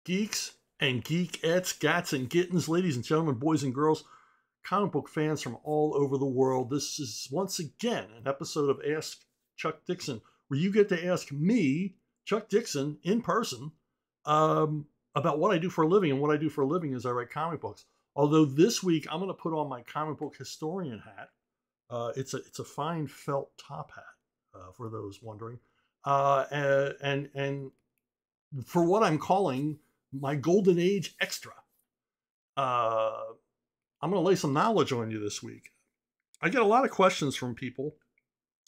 Geeks and geekettes, gats and gittens, ladies and gentlemen, boys and girls, comic book fans from all over the world. This is once again an episode of Ask Chuck Dixon, where you get to ask me, Chuck Dixon, in person, about what I do for a living. And what I do for a living is I write comic books. Although this week I'm going to put on my comic book historian hat. It's a fine felt top hat, for those wondering, and for what I'm calling my Golden Age Extra. I'm going to lay some knowledge on you this week. I get a lot of questions from people,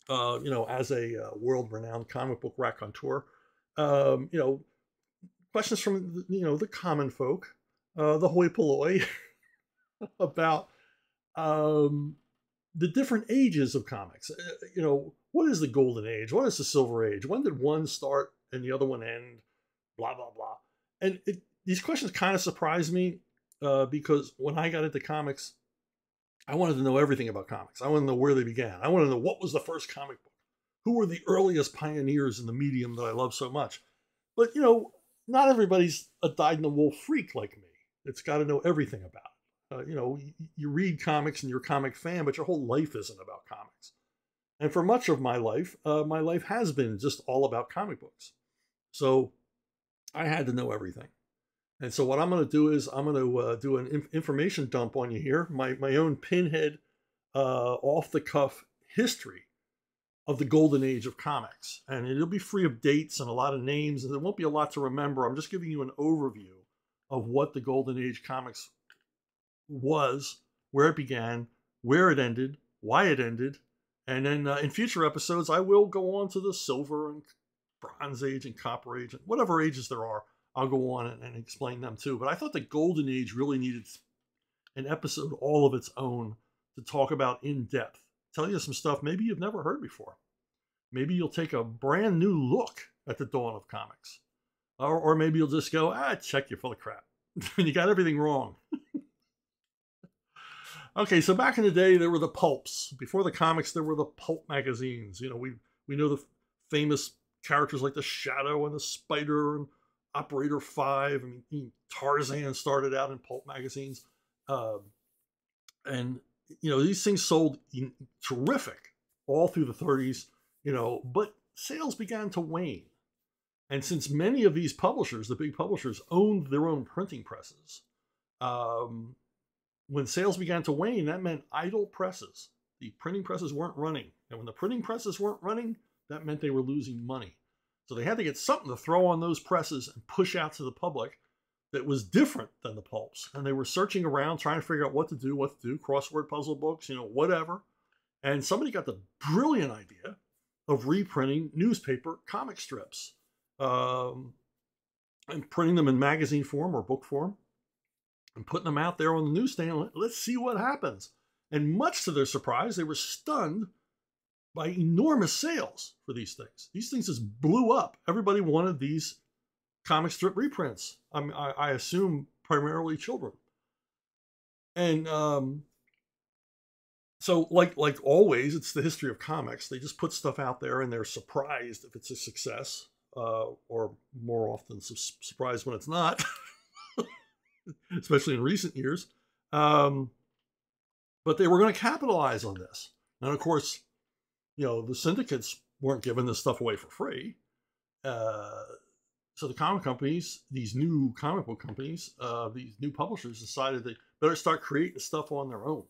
as a world-renowned comic book raconteur. Questions from the common folk, the hoi polloi, about the different ages of comics. What is the Golden Age? What is the Silver Age? When did one start and the other one end? Blah blah blah. And these questions kind of surprised me because when I got into comics, I wanted to know everything about comics. I wanted to know where they began. I wanted to know what was the first comic book. Who were the earliest pioneers in the medium that I love so much? But not everybody's a dyed-in-the-wool freak like me. It's got to know everything about it. You read comics and you're a comic fan, but your whole life isn't about comics. And for much of my life has been just all about comic books. So I had to know everything. And so what I'm going to do is I'm going to do an information dump on you here, my own pinhead, off-the-cuff history of the Golden Age of comics. And it'll be free of dates and a lot of names, and there won't be a lot to remember. I'm just giving you an overview of what the Golden Age comics was, where it began, where it ended, why it ended. And then in future episodes, I will go on to the Silver and Bronze Age and Copper Age, and whatever ages there are, I'll go on and explain them too. But I thought the Golden Age really needed an episode all of its own to talk about in depth. Tell you some stuff maybe you've never heard before. Maybe you'll take a brand new look at the dawn of comics. Or maybe you'll just go, check, you're full of crap. And you got everything wrong. Okay, so back in the day, there were the pulps. Before the comics, there were the pulp magazines. We know the famous characters like the Shadow and the Spider and Operator 5. Tarzan started out in pulp magazines. And these things sold terrific all through the 30s, but sales began to wane. And since many of these publishers, the big publishers, owned their own printing presses, when sales began to wane, that meant idle presses. The printing presses weren't running. And when the printing presses weren't running, that meant they were losing money. So they had to get something to throw on those presses and push out to the public that was different than the pulps. And they were searching around, trying to figure out what to do, crossword puzzle books, whatever. And somebody got the brilliant idea of reprinting newspaper comic strips and printing them in magazine form or book form and putting them out there on the newsstand. Let's see what happens. And much to their surprise, they were stunned by enormous sales for these things. These things just blew up. Everybody wanted these comic strip reprints. I assume primarily children. And so like always, it's the history of comics. They just put stuff out there and they're surprised if it's a success, or more often surprised when it's not, especially in recent years. But they were going to capitalize on this. And of course, the syndicates weren't giving this stuff away for free. So the comic companies, these new comic book companies, these new publishers decided they better start creating stuff on their own.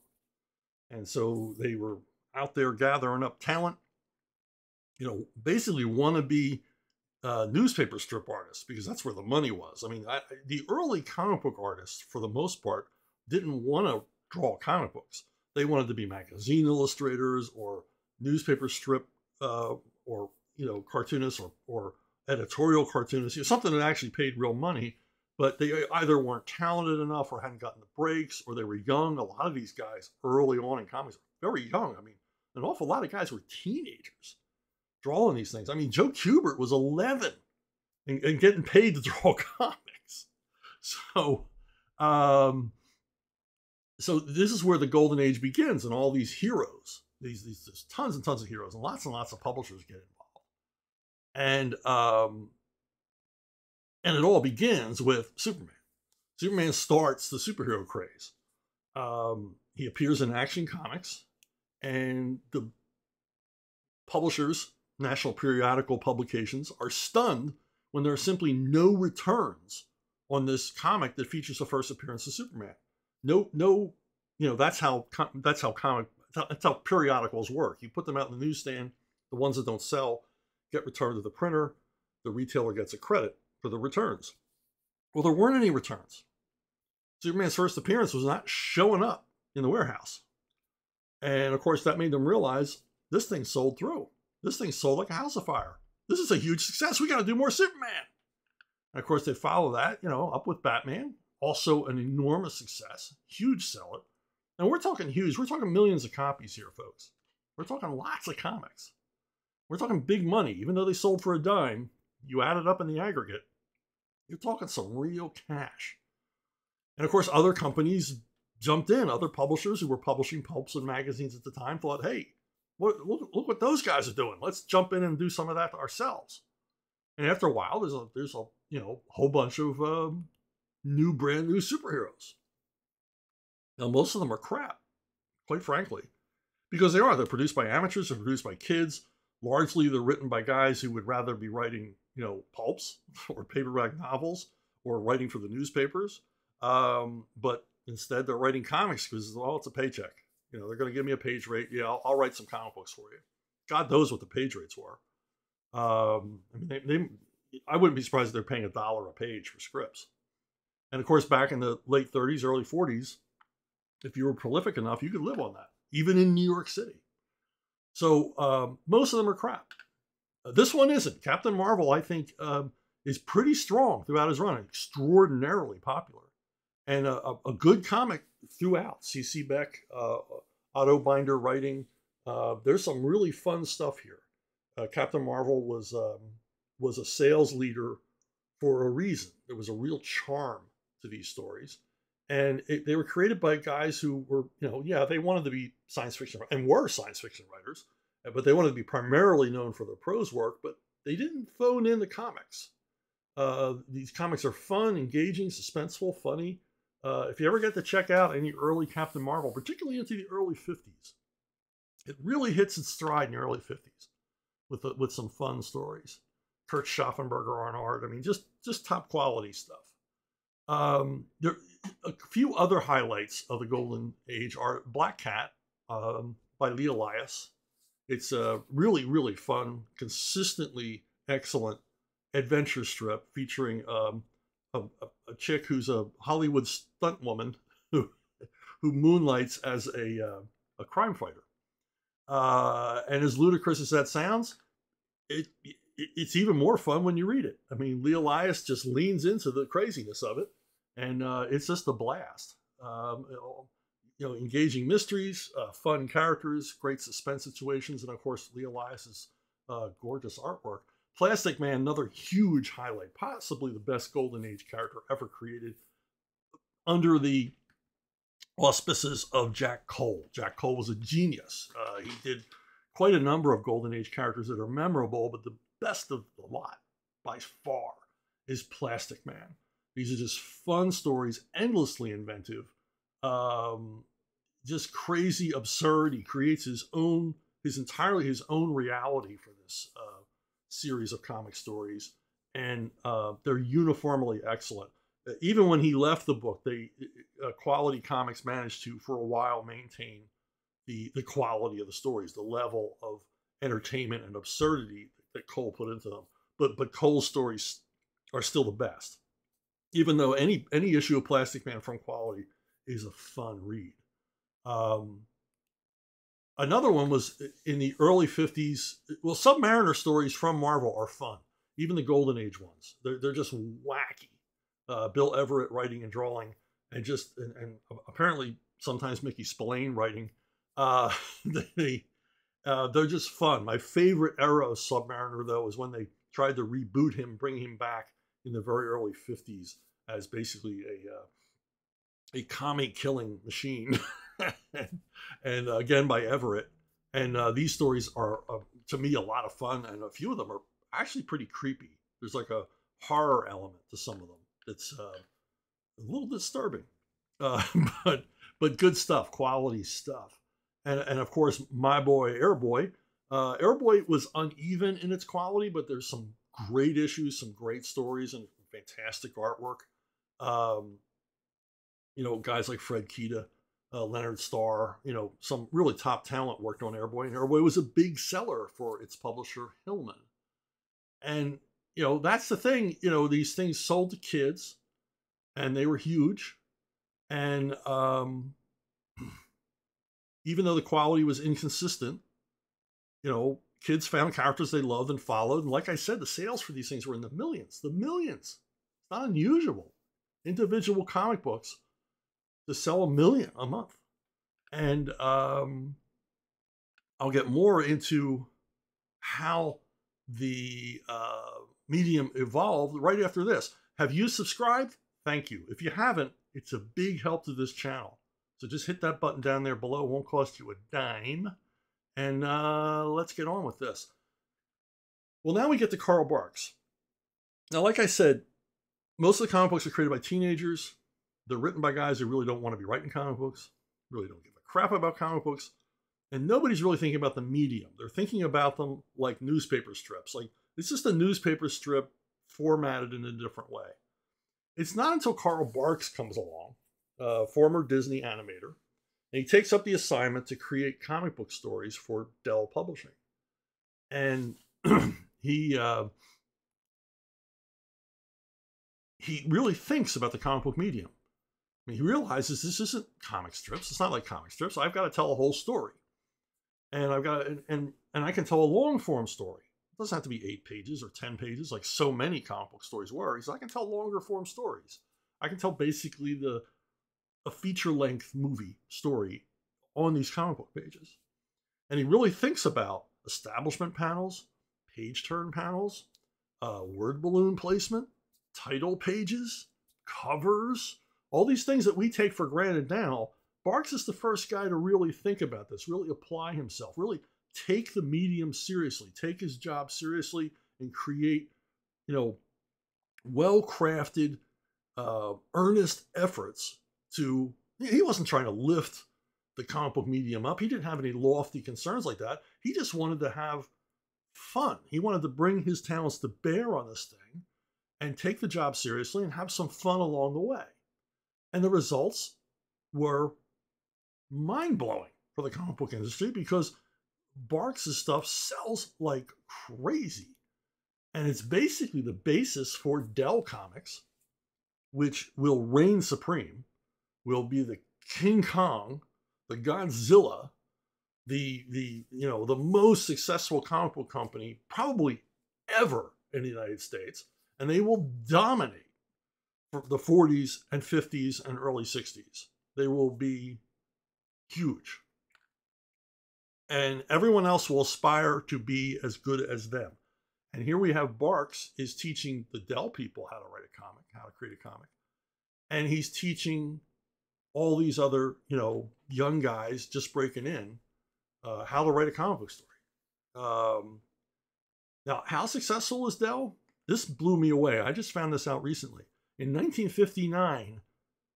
And so they were out there gathering up talent, basically wannabe newspaper strip artists, because that's where the money was. The early comic book artists, for the most part, didn't want to draw comic books. They wanted to be magazine illustrators or newspaper strip or cartoonists or editorial cartoonists, something that actually paid real money, but they either weren't talented enough or hadn't gotten the breaks, or they were young. A lot of these guys early on in comics were very young. An awful lot of guys were teenagers drawing these things. Joe Kubert was 11 and getting paid to draw comics. So this is where the Golden Age begins, and all these heroes, these tons and tons of heroes, and lots of publishers get involved. And And it all begins with Superman. Superman starts the superhero craze. He appears in Action Comics, and the publishers, national periodical publications, are stunned when there are simply no returns on this comic that features the first appearance of Superman. No, that's how periodicals work. You put them out in the newsstand. The ones that don't sell get returned to the printer. The retailer gets a credit for the returns. Well, there weren't any returns. Superman's first appearance was not showing up in the warehouse. And of course, that made them realize this thing sold through. This thing sold like a house of fire. This is a huge success. We got to do more Superman. And of course, they follow that, up with Batman. Also an enormous success, huge seller. And we're talking huge. We're talking millions of copies here, folks. We're talking lots of comics. We're talking big money. Even though they sold for a dime, you add it up in the aggregate, you're talking some real cash. And of course, other companies jumped in. Other publishers who were publishing pulps and magazines at the time thought, hey, look what those guys are doing. Let's jump in and do some of that ourselves. And after a while, there's a whole bunch of brand new superheroes. Now, most of them are crap, quite frankly, because they're produced by amateurs, they're produced by kids. Largely, they're written by guys who would rather be writing, pulps or paperback novels or writing for the newspapers. But instead, they're writing comics because, it's a paycheck. They're going to give me a page rate. Yeah, I'll write some comic books for you. God knows what the page rates were. I wouldn't be surprised if they're paying $1 a page for scripts. And of course, back in the late 30s, early 40s, if you were prolific enough, you could live on that, even in New York City. So most of them are crap. This one isn't. Captain Marvel, I think, is pretty strong throughout his run, extraordinarily popular, and a good comic throughout. C.C. Beck, Otto Binder writing. There's some really fun stuff here. Captain Marvel was a sales leader for a reason. There was a real charm to these stories. And they were created by guys who were, they wanted to be science fiction and were science fiction writers, but they wanted to be primarily known for their prose work, but they didn't phone in the comics. These comics are fun, engaging, suspenseful, funny. If you ever get to check out any early Captain Marvel, particularly into the early 50s, it really hits its stride in the early 50s with some fun stories. Kurt Schaffenberger on art. I mean, just top quality stuff. There a few other highlights of the Golden Age are Black Cat by Lee Elias. It's a really, really fun, consistently excellent adventure strip featuring a chick who's a Hollywood stunt woman who moonlights as a crime fighter. And as ludicrous as that sounds, it's even more fun when you read it. I mean, Lee Elias just leans into the craziness of it, and it's just a blast. Engaging mysteries, fun characters, great suspense situations, and of course, Lee Elias's gorgeous artwork. Plastic Man, another huge highlight, possibly the best Golden Age character ever created under the auspices of Jack Cole. Jack Cole was a genius. He did quite a number of Golden Age characters that are memorable, but the best of the lot, by far, is Plastic Man. These are just fun stories, endlessly inventive, just crazy, absurd. He creates his entirely his own reality for this series of comic stories, and they're uniformly excellent. Even when he left the book, Quality Comics managed to, for a while, maintain the quality of the stories, the level of entertainment and absurdity that Cole put into them. But Cole's stories are still the best, even though any issue of Plastic Man from Quality is a fun read. Another one was in the early 50s. Well, Submariner stories from Marvel are fun, even the Golden Age ones. They're just wacky. Bill Everett writing and drawing, and apparently sometimes Mickey Spillane writing. They're just fun. My favorite era of Submariner, though, is when they tried to reboot him, bring him back in the very early 50s as basically a comic killing machine. and again by Everett. And these stories are, to me, a lot of fun, and a few of them are actually pretty creepy. There's like a horror element to some of them. It's a little disturbing, uh, but good stuff, quality stuff. And of course, my boy Airboy. Airboy was uneven in its quality, but there's some great issues, some great stories, and fantastic artwork. Um, guys like Fred Kita, Leonard Starr, some really top talent worked on Airboy, and Airboy was a big seller for its publisher Hillman. And that's the thing. These things sold to kids, and they were huge. And even though the quality was inconsistent, kids found characters they loved and followed. And like I said, the sales for these things were in the millions. The millions. It's not unusual. Individual comic books to sell 1 million a month. And I'll get more into how the medium evolved right after this. Have you subscribed? Thank you. If you haven't, it's a big help to this channel. So just hit that button down there below. It won't cost you a dime. And let's get on with this. Well, now we get to Carl Barks. Now, like I said, most of the comic books are created by teenagers. They're written by guys who really don't want to be writing comic books, really don't give a crap about comic books. And nobody's really thinking about the medium. They're thinking about them like newspaper strips. Like, it's just a newspaper strip formatted in a different way. It's not until Carl Barks comes along, former Disney animator, and he takes up the assignment to create comic book stories for Dell Publishing. And he really thinks about the comic book medium. I mean, he realizes this isn't comic strips. It's not like comic strips. I've got to tell a whole story. And I've got and I can tell a long form story. It doesn't have to be 8 pages or 10 pages like so many comic book stories were. So I can tell longer form stories. I can tell basically a feature length movie story on these comic book pages. And he really thinks about establishment panels, page turn panels, word balloon placement, title pages, covers, all these things that we take for granted now. Barks is the first guy to really think about this, really apply himself, really take the medium seriously, take his job seriously, and create, well-crafted, earnest efforts to. He wasn't trying to lift the comic book medium up. He didn't have any lofty concerns like that. He just wanted to have fun. He wanted to bring his talents to bear on this thing and take the job seriously and have some fun along the way. And the results were mind-blowing for the comic book industry because Barks' stuff sells like crazy. And it's basically the basis for Dell Comics, which will reign supreme, will be the King Kong, the Godzilla, the most successful comic book company probably ever in the United States. And they will dominate for the 40s and 50s and early 60s. They will be huge. And everyone else will aspire to be as good as them. And here we have Barks is teaching the Dell people how to write a comic, how to create a comic. And he's teaching all these other, young guys just breaking in how to write a comic book story. Now, how successful is Dell? This blew me away. I just found this out recently. In 1959,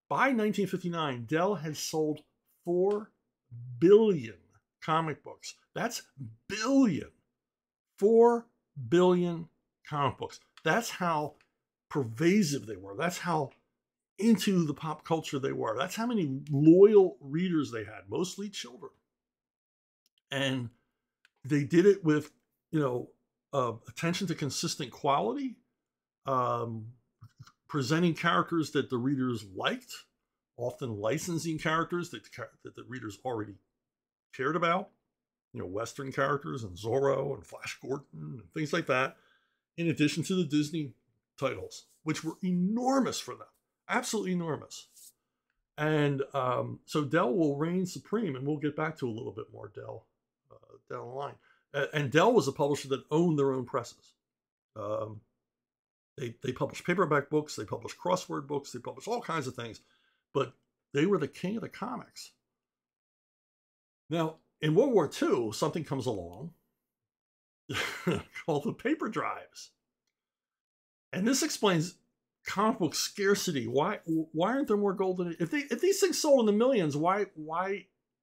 by 1959, Dell had sold 4 billion comic books. That's billion. 4 billion comic books. That's how pervasive they were. That's how into the pop culture they were. That's how many loyal readers they had, mostly children. And they did it with, attention to consistent quality, presenting characters that the readers liked, often licensing characters that the readers already cared about, Western characters and Zorro and Flash Gordon and things like that, in addition to the Disney titles, which were enormous for them, absolutely enormous. And so Dell will reign supreme, and we'll get back to a little bit more Dell down the line. And Dell was a publisher that owned their own presses. They published paperback books, they published crossword books, they published all kinds of things, but they were the king of the comics. Now, in World War II, something comes along called the paper drives. And this explains comic book scarcity. Why aren't there more golden? If these things sold in the millions, why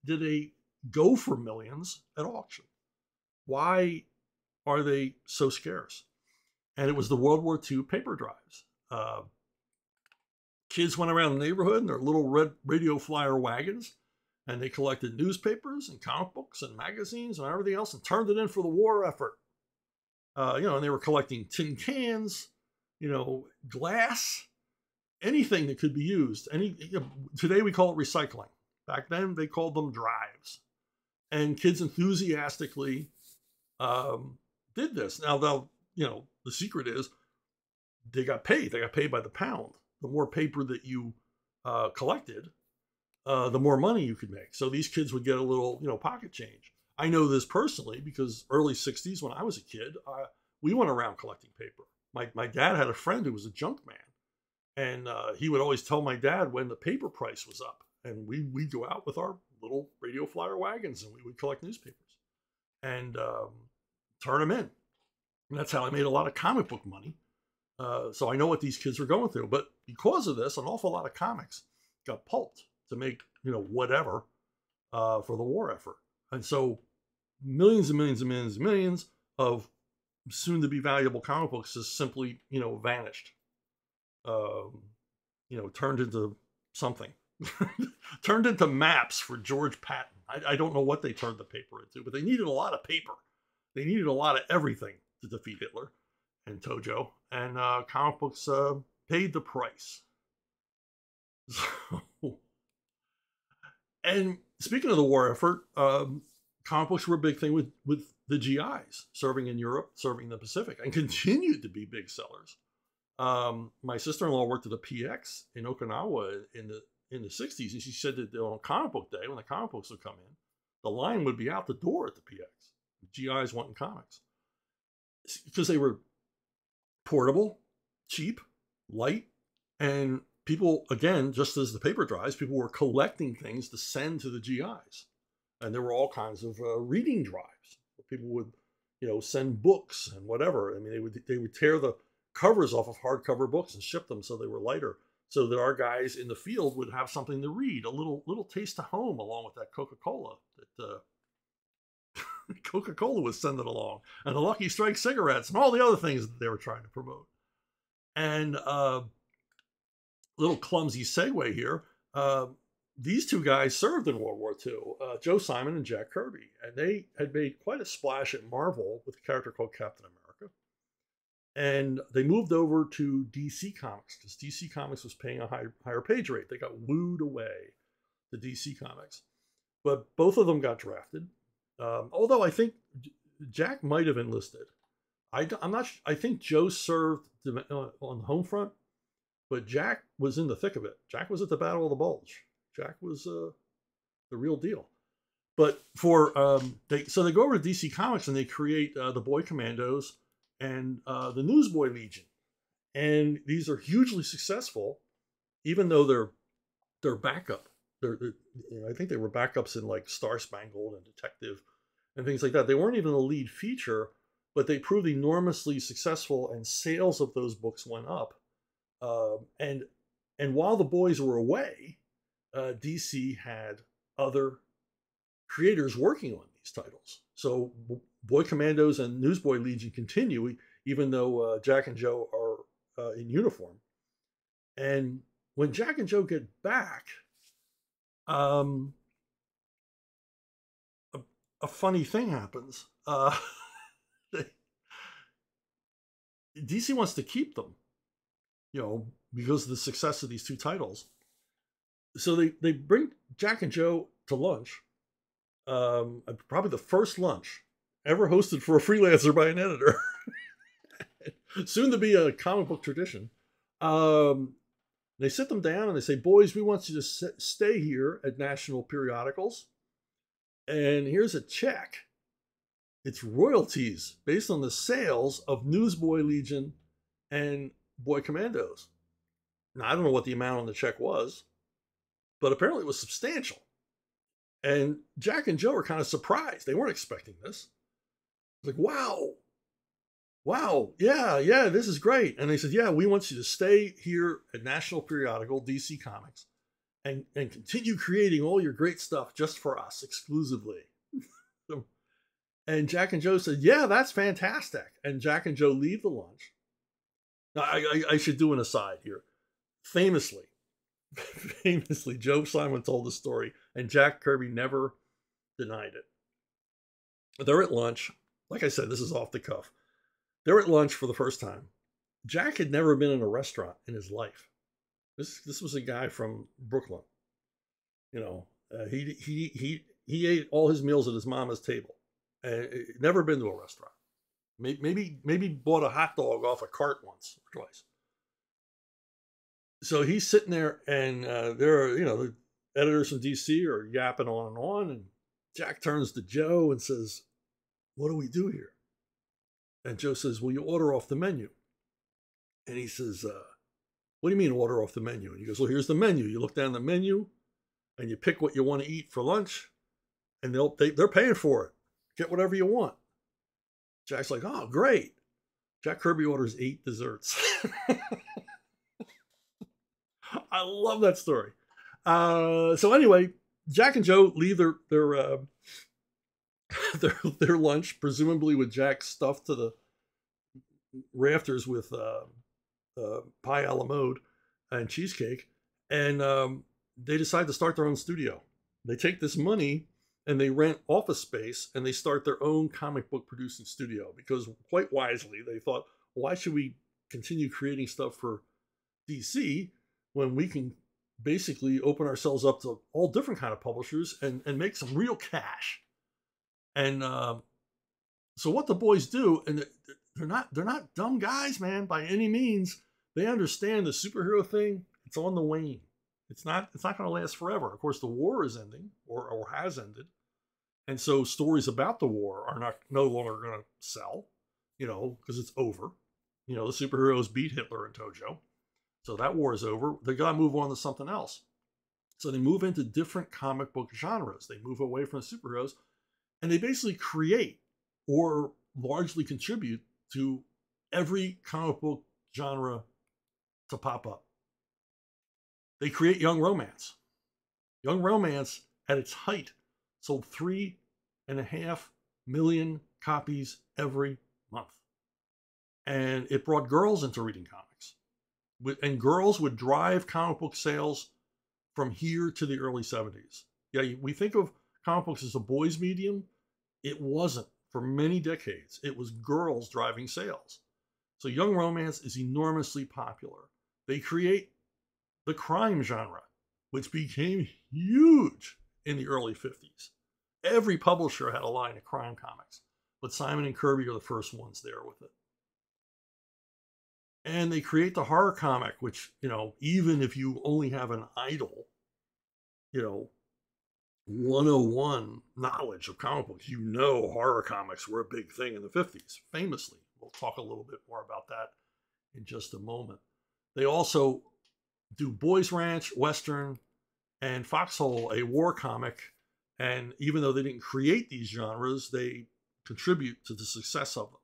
do they go for millions at auction? Why are they so scarce? And it was the World War II paper drives. Kids went around the neighborhood in their little red radio flyer wagons, and they collected newspapers and comic books and magazines and everything else and turned it in for the war effort. And they were collecting tin cans, glass, anything that could be used. Today we call it recycling. Back then they called them drives. And kids enthusiastically did this. Now, the secret is they got paid. They got paid by the pound. The more paper that you collected, the more money you could make. So these kids would get a little, pocket change. I know this personally because early 60s when I was a kid, we went around collecting paper. My dad had a friend who was a junk man. And he would always tell my dad when the paper price was up. And we'd go out with our little radio flyer wagons and we would collect newspapers and turn them in. And that's how I made a lot of comic book money. So I know what these kids were going through. But because of this, an awful lot of comics got pulped to make, whatever for the war effort. And so millions and millions and millions and millions of soon to be valuable comic books just simply, vanished. Turned into something. Turned into maps for George Patton. I don't know what they turned the paper into, but they needed a lot of paper. They needed a lot of everything to defeat Hitler and Tojo. And comic books paid the price. So, and speaking of the war effort, comic books were a big thing with the GIs serving in Europe, serving in the Pacific, and continued to be big sellers. My sister-in-law worked at a PX in Okinawa in the 60s, and she said that on comic book day, when the comic books would come in, the line would be out the door at the PX. The GIs wanting comics. Because they were portable, cheap, light, and people, again, just as the paper drives, people were collecting things to send to the GIs. And there were all kinds of reading drives. People would, send books and whatever. I mean, they would tear the covers off of hardcover books and ship them so they were lighter, so that our guys in the field would have something to read, a little taste of home, along with that Coca-Cola that Coca-Cola was sending along, and the Lucky Strike cigarettes and all the other things that they were trying to promote. And little clumsy segue here. These two guys served in World War II, Joe Simon and Jack Kirby, and they had made quite a splash at Marvel with a character called Captain America. And they moved over to DC Comics because DC Comics was paying a higher page rate. They got wooed away to DC Comics. But both of them got drafted. Although I think Jack might have enlisted. I'm not. I think Joe served on the home front, but Jack was in the thick of it. Jack was at the Battle of the Bulge. Jack was the real deal. But they go over to DC Comics and they create the Boy Commandos and the Newsboy Legion, and these are hugely successful, even though they're backup. I think they were backups in like Star Spangled and Detective and things like that. They weren't even a lead feature, but they proved enormously successful, and sales of those books went up. And while the boys were away, DC had other creators working on these titles. So Boy Commandos and Newsboy Legion continue, even though Jack and Joe are in uniform. And when Jack and Joe get back, a funny thing happens. DC wants to keep them, because of the success of these two titles. So they bring Jack and Joe to lunch, probably the first lunch ever hosted for a freelancer by an editor. Soon to be a comic book tradition. They sit them down and they say, boys, we want you to stay here at National Periodicals. And here's a check. It's royalties based on the sales of Newsboy Legion and Boy Commandos. Now, I don't know what the amount on the check was, but apparently it was substantial. And Jack and Joe were kind of surprised. They weren't expecting this. Like, wow, wow, yeah, yeah, this is great. And they said, yeah, we want you to stay here at National Periodical, DC Comics, and continue creating all your great stuff just for us exclusively. So, and Jack and Joe said, yeah, that's fantastic. And Jack and Joe leave the lunch. Now, I should do an aside here. Famously, famously, Joe Simon told the story, and Jack Kirby never denied it. They're at lunch. Like I said, this is off the cuff. They're at lunch for the first time. Jack had never been in a restaurant in his life. This was a guy from Brooklyn. You know, he ate all his meals at his mama's table. Never been to a restaurant. Maybe bought a hot dog off a cart once or twice. So he's sitting there, and there are, the editors from DC are yapping on, and Jack turns to Joe and says, "What do we do here?" And Joe says, "Well, you order off the menu." And he says, "What do you mean order off the menu?" And he goes, "Well, here's the menu. You look down the menu, and you pick what you want to eat for lunch, and they're paying for it. Get whatever you want." Jack's like, "Oh, great." Jack Kirby orders 8 desserts. I love that story. So anyway, Jack and Joe leave their their lunch, presumably with Jack stuffed to the rafters with pie a la mode and cheesecake, and they decide to start their own studio. They take this money and they rent office space, and they start their own comic book producing studio, because quite wisely they thought, why should we continue creating stuff for DC when we can basically open ourselves up to all different kind of publishers and make some real cash? And so what the boys do, and they're not dumb guys, man, by any means. They understand the superhero thing. It's on the wane. It's not going to last forever. Of course, the war is ending, or has ended, and so stories about the war are no longer going to sell, because it's over. The superheroes beat Hitler and Tojo, so that war is over. They got to move on to something else. So they move into different comic book genres. They move away from the superheroes, and they basically create or largely contribute to every comic book genre to pop up. They create Young Romance. Young Romance, at its height, sold 3.5 million copies every month. And it brought girls into reading comics. And girls would drive comic book sales from here to the early 70s. Yeah, we think of comic books as a boys' medium. It wasn't. For many decades, it was girls driving sales. So Young Romance is enormously popular. They create the crime genre, which became huge in the early 50s. Every publisher had a line of crime comics, but Simon and Kirby are the first ones there with it. And they create the horror comic, which, even if you only have an idol, 101 knowledge of comic books, horror comics were a big thing in the 50s, famously. We'll talk a little bit more about that in just a moment. They also do Boys Ranch, Western, and Foxhole, a war comic. And even though they didn't create these genres, they contribute to the success of them.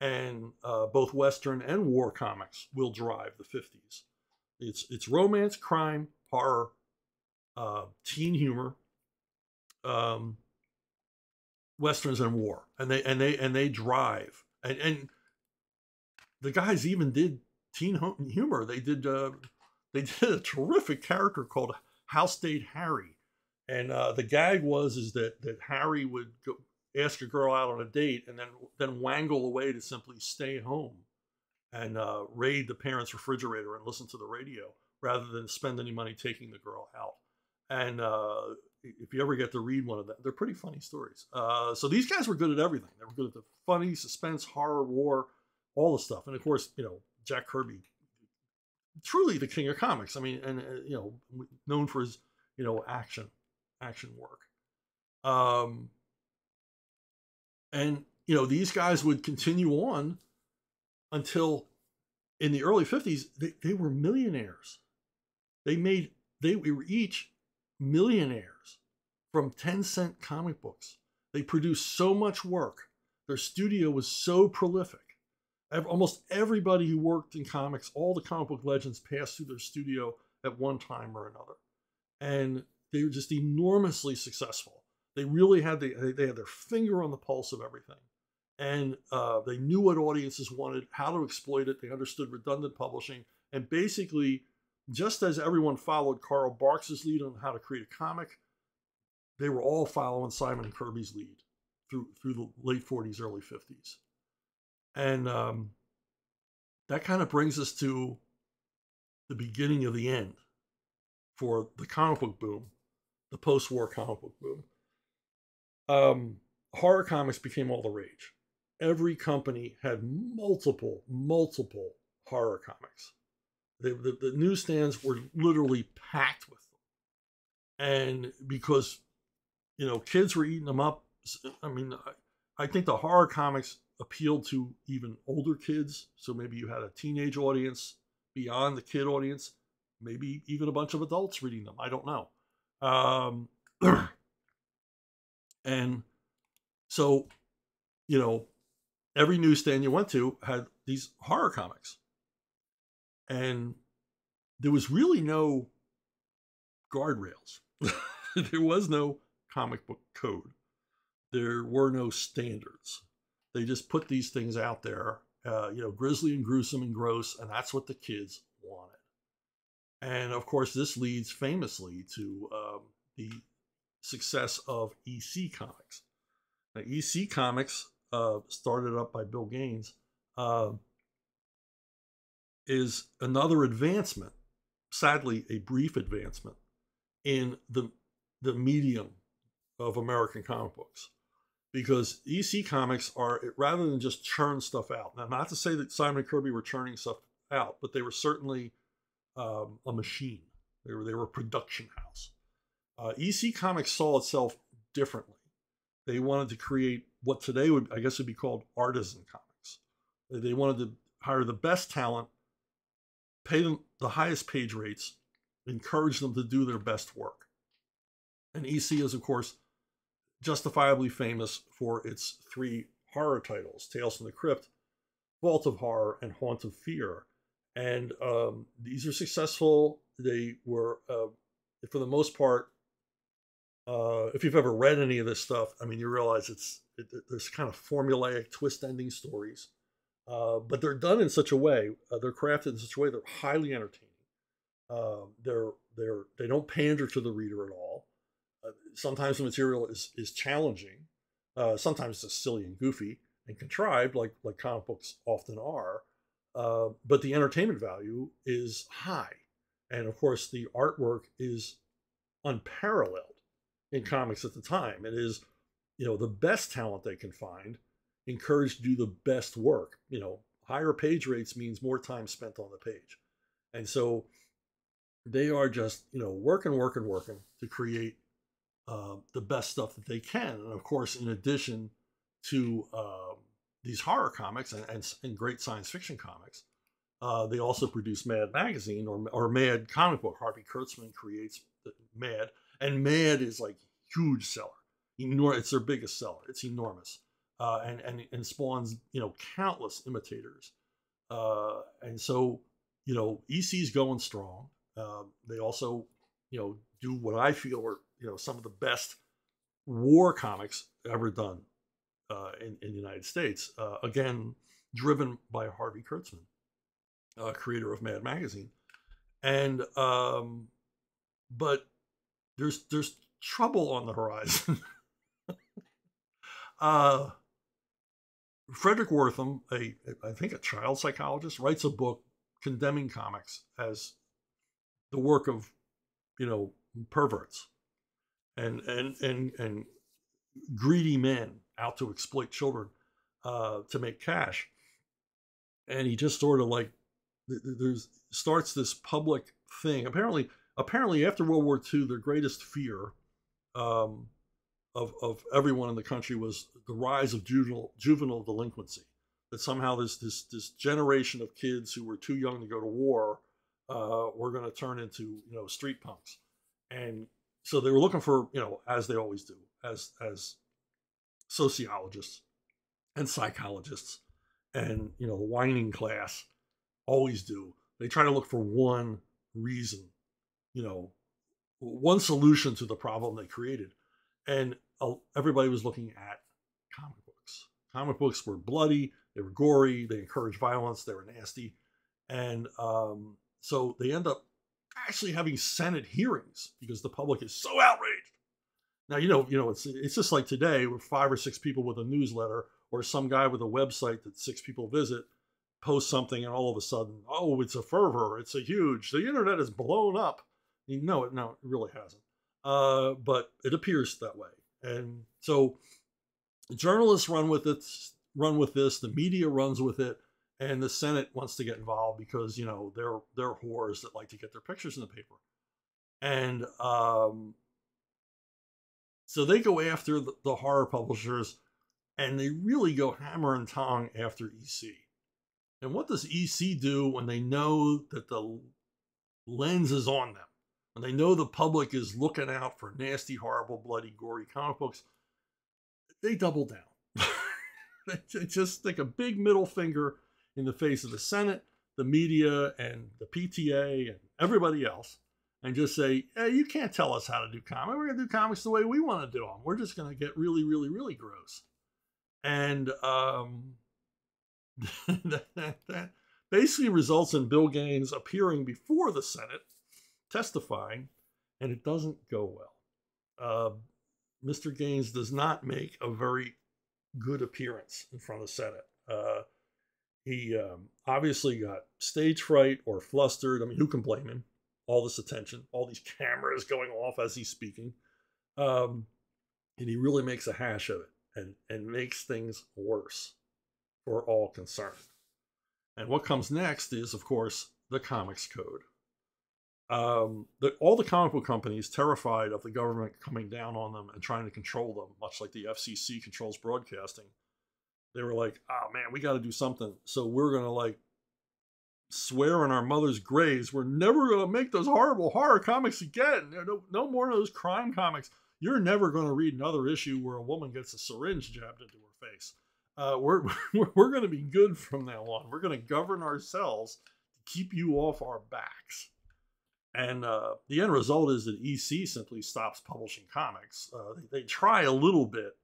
And both Western and war comics will drive the 50s. It's romance, crime, horror, teen humor, Westerns, and war, and they drive. And the guys even did teen humor. They did a terrific character called House Date Harry, and the gag is that Harry would go ask a girl out on a date and then wangle away to simply stay home and raid the parents' refrigerator and listen to the radio rather than spend any money taking the girl out. And if you ever get to read one of them, they're pretty funny stories. So these guys were good at everything. They were good at the funny, suspense, horror, war, all the stuff. And of course, Jack Kirby, truly the king of comics. I mean, and known for his, action work. And these guys would continue on until in the early 50s, they were millionaires. They were each millionaires from 10-cent comic books. They produced so much work. Their studio was so prolific Almost everybody who worked in comics, all the comic book legends passed through their studio at one time or another. And they were just enormously successful. They really had they had their finger on the pulse of everything. And they knew what audiences wanted, how to exploit it. They understood redundant publishing. And basically, just as everyone followed Carl Barks's lead on how to create a comic, they were all following Simon and Kirby's lead through the late 40s, early 50s. And that kind of brings us to the beginning of the end for the comic book boom, the post-war comic book boom. Horror comics became all the rage. Every company had multiple horror comics. The newsstands were literally packed with them. And because, kids were eating them up. I mean, I think the horror comics appealed to even older kids. So maybe you had a teenage audience beyond the kid audience, maybe even a bunch of adults reading them. I don't know. And so, every newsstand you went to had these horror comics. And there was really no guardrails. There was no comic book code. There were no standards. They just put these things out there, grisly and gruesome and gross, and that's what the kids wanted. And of course, this leads famously to the success of EC Comics. Now, EC Comics, started up by Bill Gaines, is another advancement, sadly a brief advancement, in the medium of American comic books. Because EC Comics are, rather than just churn stuff out. Now, not to say that Simon and Kirby were churning stuff out, but they were certainly a machine. They were a production house. EC Comics saw itself differently. They wanted to create what today would be called artisan comics. They wanted to hire the best talent, pay them the highest page rates, encourage them to do their best work. And EC is, of course, justifiably famous for its 3 horror titles: Tales from the Crypt, Vault of Horror, and Haunt of Fear. And these are successful. They were, for the most part, if you've ever read any of this stuff, I mean, you realize there's kind of formulaic twist-ending stories, but they're done in such a way, they're crafted in such a way they're highly entertaining. They don't pander to the reader at all. Sometimes the material is challenging. Sometimes it's silly and goofy and contrived, like comic books often are. But the entertainment value is high, and of course the artwork is unparalleled in comics at the time. It is, the best talent they can find, encouraged to do the best work. Higher page rates means more time spent on the page, and so they are just working to create the best stuff that they can. And of course, in addition to these horror comics and great science fiction comics, they also produce Mad Magazine or Mad Comic Book. Harvey Kurtzman creates Mad, and Mad is like huge seller. It's their biggest seller. It's enormous, and spawns countless imitators. And so EC's going strong. They also do what I feel are some of the best war comics ever done in the United States. Again, driven by Harvey Kurtzman, creator of Mad Magazine. And but there's trouble on the horizon. Frederick Wortham, I think a child psychologist, writes a book condemning comics as the work of perverts and greedy men out to exploit children to make cash. And he just sort of starts this public thing. Apparently after World War II, their greatest fear of everyone in the country was the rise of juvenile delinquency. That somehow this generation of kids who were too young to go to war were going to turn into street punks. And so they were looking for, as they always do, as sociologists and psychologists and the whining class always do. They try to look for one reason, you know, one solution to the problem they created, and everybody was looking at comic books. Comic books were bloody, they were gory, they encouraged violence, they were nasty, and so they end up actually having Senate hearings because the public is so outraged. Now it's just like today, with 5 or 6 people with a newsletter, or some guy with a website that 6 people visit, post something, and all of a sudden, oh, it's a fervor, it's a huge, the internet is blown up. No, it really hasn't. But it appears that way. And so journalists run with this, the media runs with it, and the Senate wants to get involved because, they're whores that like to get their pictures in the paper. And so they go after the horror publishers, and they really go hammer and tong after EC. And what does EC do when they know that the lens is on them? When they know the public is looking out for nasty, horrible, bloody, gory comic books? They double down. They just stick a big middle finger in the face of the Senate, the media, and the PTA, and everybody else, and just say, hey, you can't tell us how to do comics. We're going to do comics the way we want to do them. We're just going to get really, really, really gross. And that basically results in Bill Gaines appearing before the Senate, testifying, and it doesn't go well. Mr. Gaines does not make a very good appearance in front of the Senate. He obviously got stage fright or flustered. I mean, who can blame him? All this attention, all these cameras going off as he's speaking. And he really makes a hash of it and makes things worse for all concerned. And what comes next is, of course, the Comics Code. All the comic book companies, terrified of the government coming down on them and trying to control them, much like the FCC controls broadcasting, they were like, oh man, we got to do something. So we're going to swear on our mother's graves, we're never going to make those horrible horror comics again. No more of those crime comics. You're never going to read another issue where a woman gets a syringe jabbed into her face. We're going to be good from now on. We're going to govern ourselves to keep you off our backs. And the end result is that EC simply stops publishing comics. They try a little bit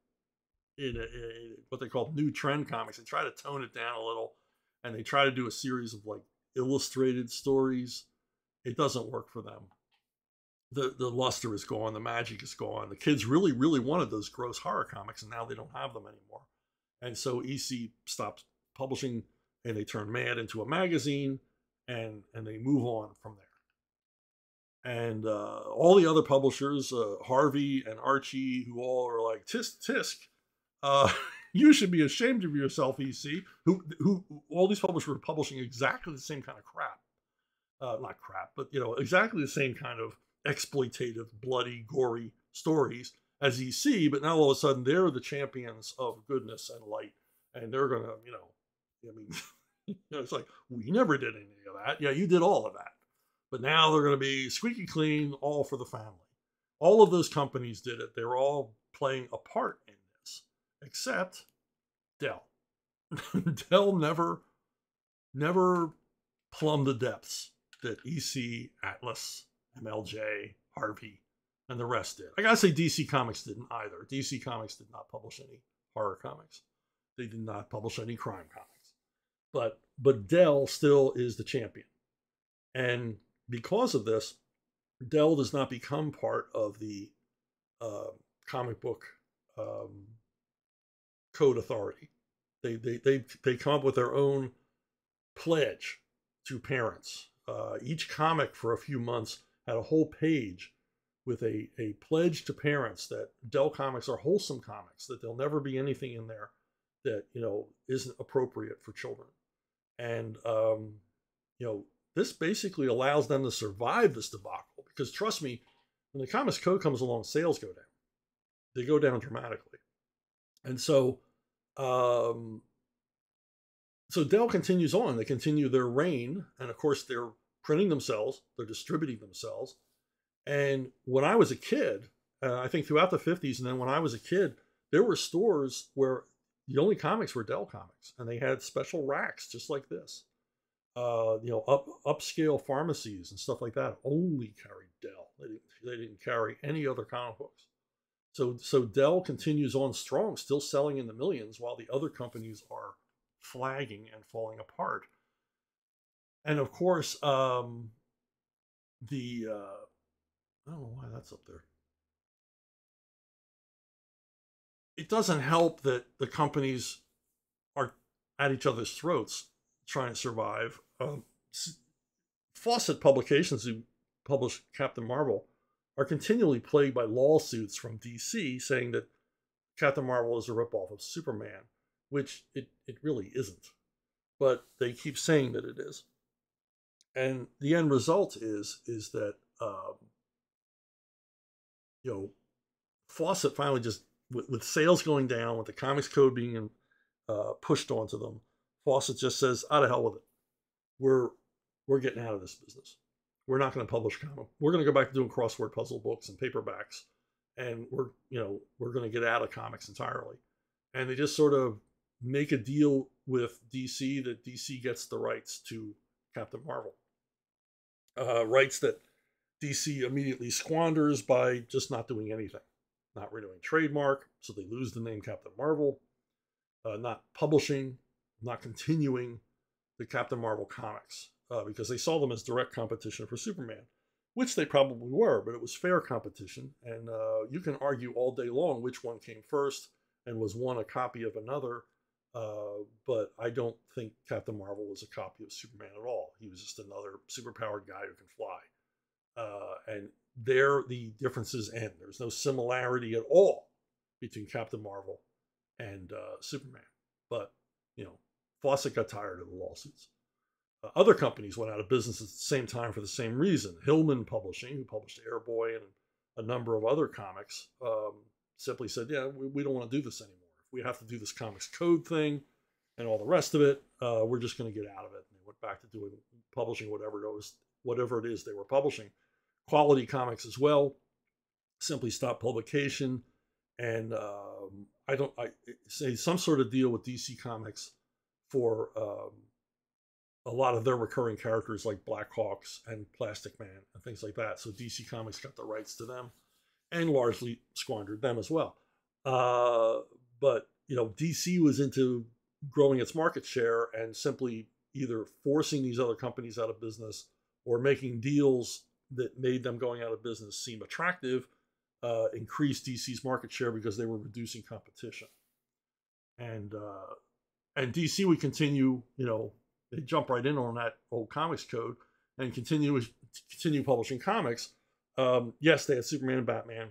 in what they call new trend comics. They try to tone it down a little, and they try to do a series of illustrated stories. It doesn't work for them. The luster is gone. The magic is gone. The kids really, really wanted those gross horror comics, and now they don't have them anymore. And so EC stops publishing, and they turn Mad into a magazine, and they move on from there. And all the other publishers, Harvey and Archie, who all are like, tisk, tisk, you should be ashamed of yourself, EC, who all these publishers were publishing exactly the same kind of crap. Not crap, but, exactly the same kind of exploitative, bloody, gory stories as EC, but now all of a sudden they're the champions of goodness and light, and they're going to, it's like, we never did any of that. Yeah, you did all of that. But now they're going to be squeaky clean, all for the family. All of those companies did it. They were all playing a part in this, except Dell. Dell never plumbed the depths that EC, Atlas, MLJ, Harvey, and the rest did. I gotta say, DC Comics didn't either. DC Comics did not publish any horror comics. They did not publish any crime comics. But Dell still is the champion. And because of this, Dell does not become part of the comic book code authority. They come up with their own pledge to parents. Each comic for a few months had a whole page with a pledge to parents that Dell comics are wholesome comics, that there'll never be anything in there that isn't appropriate for children. And this basically allows them to survive this debacle, because trust me, when the Comics Code comes along, sales go down. They go down dramatically. And so Dell continues on. They continue their reign, and of course they're printing themselves, they're distributing themselves. And when I was a kid, I think throughout the 50s, and then when I was a kid, there were stores where the only comics were Dell comics, and they had special racks just like this. Upscale pharmacies and stuff like that only carried Dell. They didn't carry any other comic books. So Dell continues on strong, still selling in the millions, while the other companies are flagging and falling apart. And of course, I don't know why that's up there. It doesn't help that the companies are at each other's throats trying to survive. Fawcett Publications, who published Captain Marvel, are continually plagued by lawsuits from DC saying that Captain Marvel is a ripoff of Superman, which it really isn't. But they keep saying that it is. And the end result is that you know Fawcett finally just with sales going down, with the Comics Code being pushed onto them, Fawcett just says, "Out of hell with it. We're getting out of this business. We're not going to publish comic. We're going to go back to doing crossword puzzle books and paperbacks, and we're going to get out of comics entirely." And they just sort of make a deal with DC that DC gets the rights to Captain Marvel, rights that DC immediately squanders by just not doing anything, not renewing trademark, so they lose the name Captain Marvel, not publishing, not continuing the Captain Marvel comics, because they saw them as direct competition for Superman, which they probably were, but it was fair competition. And you can argue all day long which one came first and was one a copy of another. But I don't think Captain Marvel was a copy of Superman at all. He was just another superpowered guy who can fly. And there the differences end. There's no similarity at all between Captain Marvel and Superman. But, Fawcett got tired of the lawsuits. Other companies went out of business at the same time for the same reason. Hillman Publishing, who published Airboy and a number of other comics, simply said, yeah, we don't want to do this anymore. If we have to do this Comics Code thing and all the rest of it, we're just going to get out of it. And they went back to doing publishing whatever it is they were publishing. Quality Comics as well simply stopped publication, and I say some sort of deal with DC Comics for a lot of their recurring characters like Blackhawks and Plastic Man and things like that. So DC Comics got the rights to them and largely squandered them as well. But DC was into growing its market share and simply either forcing these other companies out of business or making deals that made them going out of business seem attractive, increased DC's market share because they were reducing competition. And DC would continue, they jump right in on that old Comics Code and continue publishing comics. Yes, they had Superman and Batman,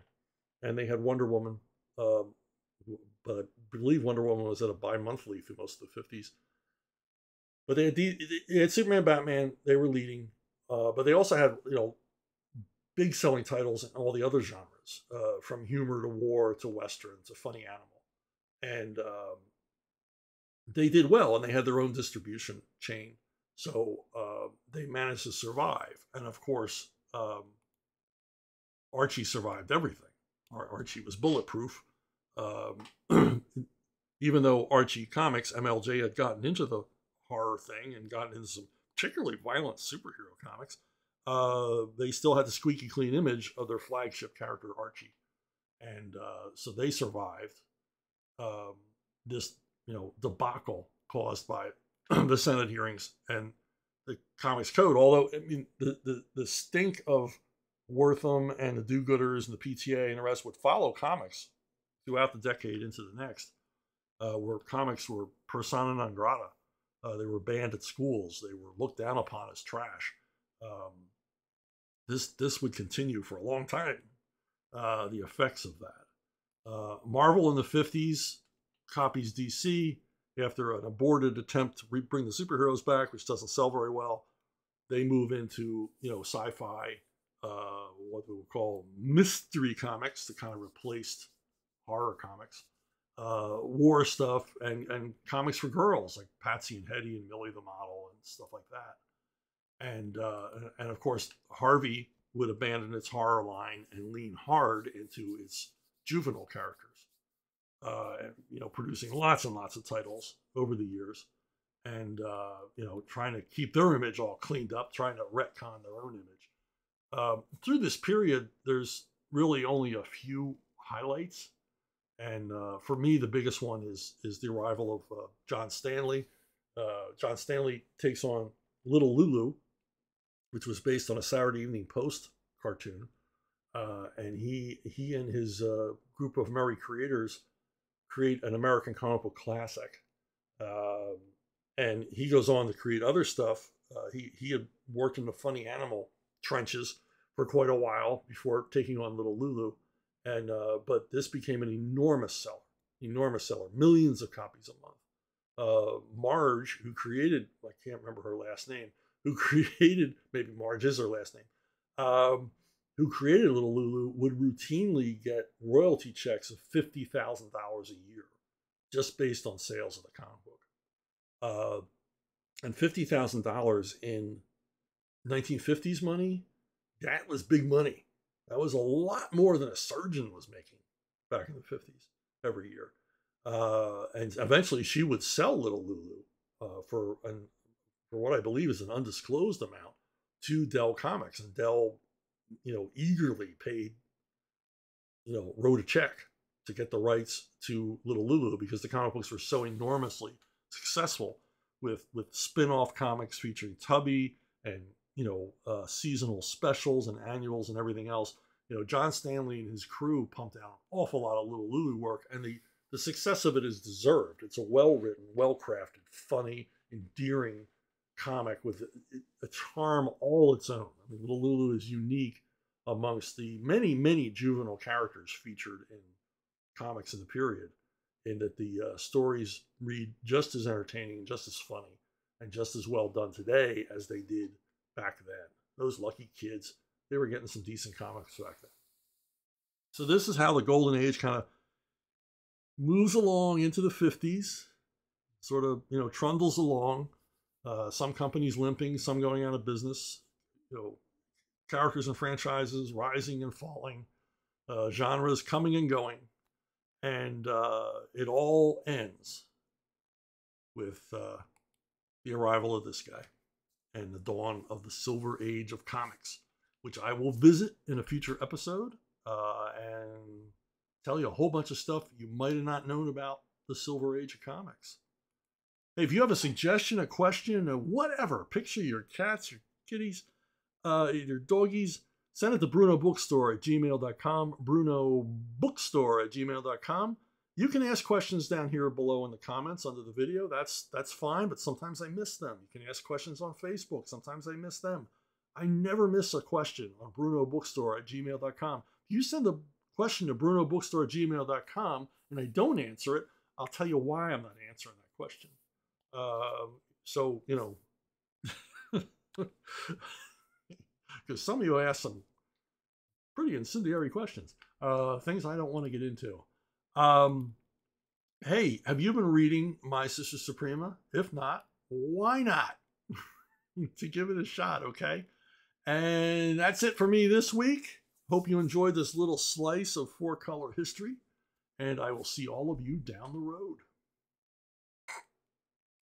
and they had Wonder Woman, but I believe Wonder Woman was at a bi-monthly through most of the 50s. But they had Superman and Batman. They were leading, but they also had big selling titles in all the other genres, from humor to war to western to funny animal, and they did well, and they had their own distribution chain, so they managed to survive. And of course, Archie survived everything. Archie was bulletproof. Even though Archie Comics, MLJ, had gotten into the horror thing and gotten into some particularly violent superhero comics, they still had the squeaky clean image of their flagship character, Archie. And so they survived this debacle caused by the Senate hearings and the Comics Code. Although, I mean, the stink of Wortham and the do-gooders and the PTA and the rest would follow comics throughout the decade into the next, where comics were persona non grata. They were banned at schools. They were looked down upon as trash. This would continue for a long time, the effects of that. Marvel in the 50s copies DC after an aborted attempt to bring the superheroes back, which doesn't sell very well. They move into sci-fi, what we would call mystery comics, that kind of replaced horror comics, war stuff, and comics for girls like Patsy and Hetty and Millie the Model and stuff like that. And of course, Harvey would abandon its horror line and lean hard into its juvenile characters. producing lots and lots of titles over the years, and trying to keep their image all cleaned up, trying to retcon their own image. Through this period, there's really only a few highlights, and for me, the biggest one is the arrival of John Stanley. John Stanley takes on Little Lulu, which was based on a Saturday Evening Post cartoon, and he and his group of merry creators create an American comic book classic. And he goes on to create other stuff. He had worked in the funny animal trenches for quite a while before taking on Little Lulu, and but this became an enormous seller, millions of copies a month. Marge, who created, I can't remember her last name, maybe Marge is her last name, who created Little Lulu, would routinely get royalty checks of $50,000 a year just based on sales of the comic book. And $50,000 in 1950s money, that was big money. That was a lot more than a surgeon was making back in the 50s every year. And eventually she would sell Little Lulu for what I believe is an undisclosed amount to Dell Comics. And Dell, eagerly paid, wrote a check to get the rights to Little Lulu because the comic books were so enormously successful with spin-off comics featuring Tubby and, seasonal specials and annuals and everything else. John Stanley and his crew pumped out an awful lot of Little Lulu work, and the success of it is deserved. It's a well-written, well-crafted, funny, endearing comic with a charm all its own. I mean, Little Lulu is unique amongst the many, many juvenile characters featured in comics in the period, in that the stories read just as entertaining, just as funny, and just as well done today as they did back then. Those lucky kids, they were getting some decent comics back then. So this is how the Golden Age kind of moves along into the 50s, sort of, trundles along. Some companies limping, some going out of business, characters and franchises rising and falling, genres coming and going. And it all ends with the arrival of this guy and the dawn of the Silver Age of comics, which I will visit in a future episode and tell you a whole bunch of stuff you might have not known about the Silver Age of comics. Hey, if you have a suggestion, a question, or whatever, picture your cats, your kitties, your doggies, send it to brunobookstore@gmail.com, brunobookstore@gmail.com. You can ask questions down here below in the comments under the video. That's fine, but sometimes I miss them. You can ask questions on Facebook. Sometimes I miss them. I never miss a question on brunobookstore@gmail.com. If you send a question to brunobookstore@gmail.com and I don't answer it, I'll tell you why I'm not answering that question. So, because some of you ask some pretty incendiary questions, things I don't want to get into. Hey, have you been reading My Sister Suprema? If not, why not? To give it a shot, okay? And that's it for me this week. Hope you enjoyed this little slice of four-color history, and I will see all of you down the road.